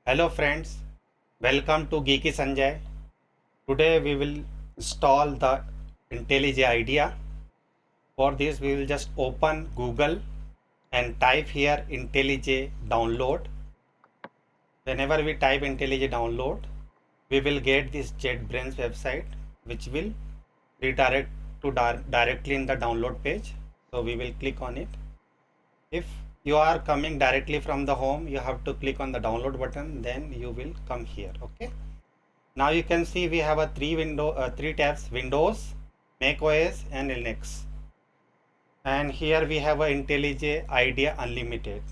Hello friends, welcome to Geeky Sanjay. Today we will install the IntelliJ IDEA. For this we will just open Google and type here IntelliJ download. Whenever we type IntelliJ download, we will get this JetBrains website which will redirect to directly in the download page. So we will click on it. If you are coming directly from the home, you have to click on the download button, then you will come here. Okay. Now you can see we have a three tabs: Windows, Mac OS, and Linux. And here we have a IntelliJ IDEA Unlimited.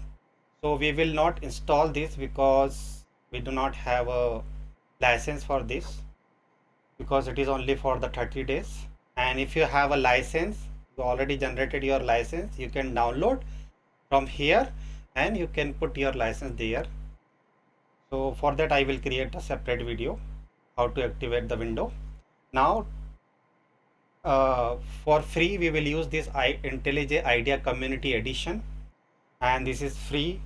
So we will not install this because we do not have a license for this, because it is only for the 30 days. And if you have a license, you already generated your license, you can download from here and you can put your license there. So for that I will create a separate video how to activate the window. Now for free we will use this IntelliJ IDEA Community Edition, and this is free.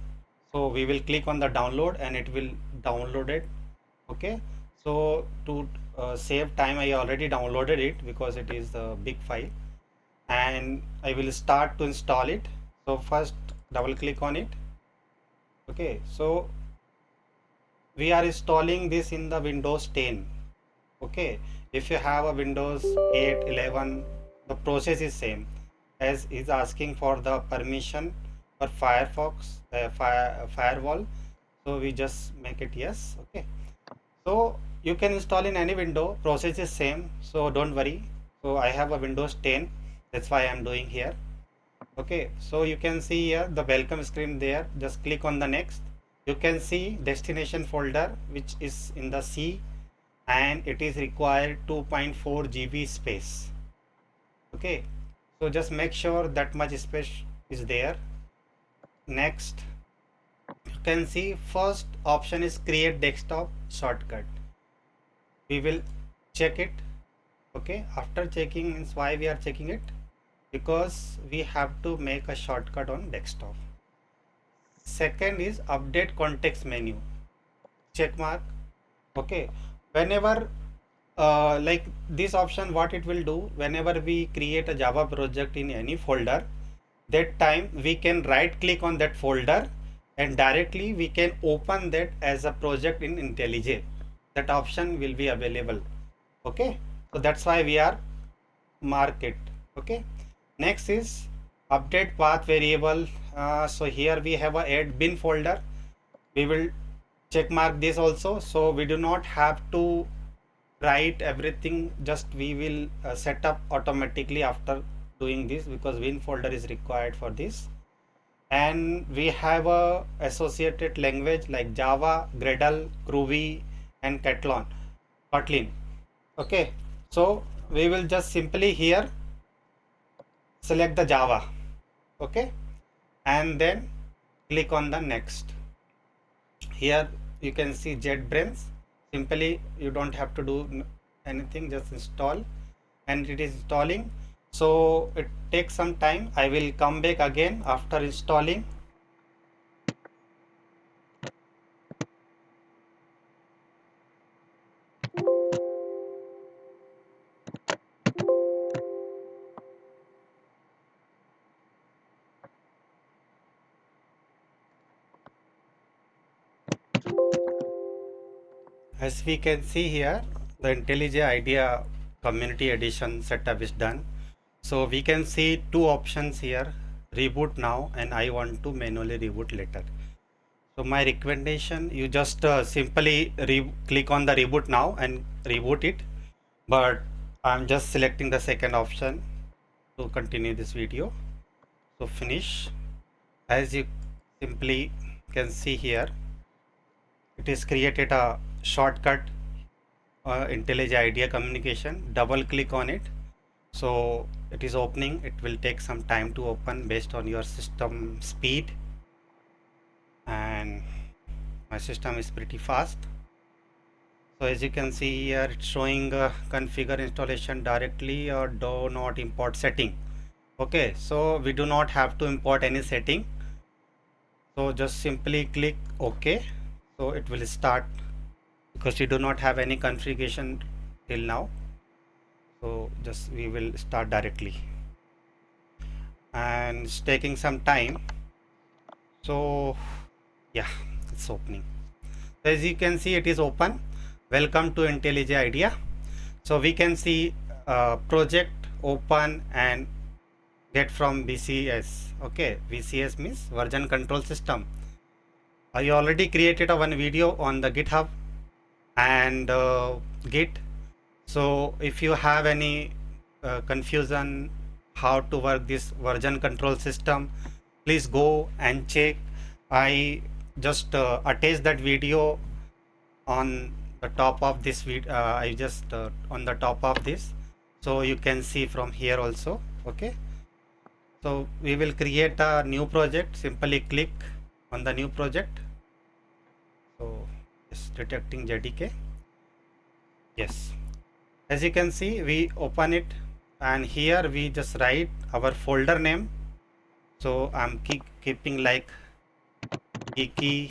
So we will click on the download and it will download it. Okay, so to save time, I already downloaded it because it is a big file, and I will start to install it. So first double click on it. Okay, so we are installing this in the Windows 10. Okay, if you have a Windows 8, 11, the process is same, as is asking for the permission for Firefox firewall. So we just make it yes. Okay, so you can install in any window, process is same, so don't worry. So I have a Windows 10, that's why I'm doing here. Okay, so you can see here the welcome screen there. Just click on the next. You can see destination folder which is in the C, and it is required 2.4 GB space. Okay, so just make sure that much space is there. Next, you can see first option is create desktop shortcut. We will check it. Okay, after checking, means why we are checking it, because we have to make a shortcut on desktop. Second is update context menu, check mark. Okay, whenever like this option, what it will do, whenever we create a Java project in any folder, that time we can right click on that folder and directly we can open that as a project in IntelliJ. That option will be available. Okay, so that's why we are mark it. Okay, next is update path variable. So here we have a add bin folder. We will check mark this also, so we do not have to write everything, just we will set up automatically after doing this, because bin folder is required for this. And we have a associated language like Java, Gradle, Groovy, and Kotlin. Okay, so we will just simply here select the Java. Okay, and then click on the next. Here you can see JetBrains. Simply you don't have to do anything, just install, and it is installing. So it takes some time. I will come back again after installing. As we can see here, the IntelliJ IDEA Community Edition setup is done. So we can see two options here: reboot now and I want to manually reboot later. So my recommendation, you just simply click on the reboot now and reboot it. But I'm just selecting the second option to continue this video. So finish. As you simply can see here, it is created a shortcut IntelliJ IDEA communication. Double click on it, so it is opening. It will take some time to open based on your system speed, and my system is pretty fast. So as you can see here, it's showing configure installation directly or do not import setting. Okay, so we do not have to import any setting, so just simply click OK. So it will start because we do not have any configuration till now. So just we will start directly, and it's taking some time. So yeah, it's opening. As you can see, it is open. Welcome to IntelliJ IDEA. So we can see project open and get from VCS. Okay, VCS means version control system. I already created a one video on the GitHub and Git. So if you have any confusion how to work this version control system, please go and check. I just attached that video on the top of this video. I just on the top of this, so you can see from here also. Okay, so we will create a new project. Simply click on the new project. So it's detecting JDK. Yes, as you can see, we open it, and here we just write our folder name. So I'm keeping like Geeky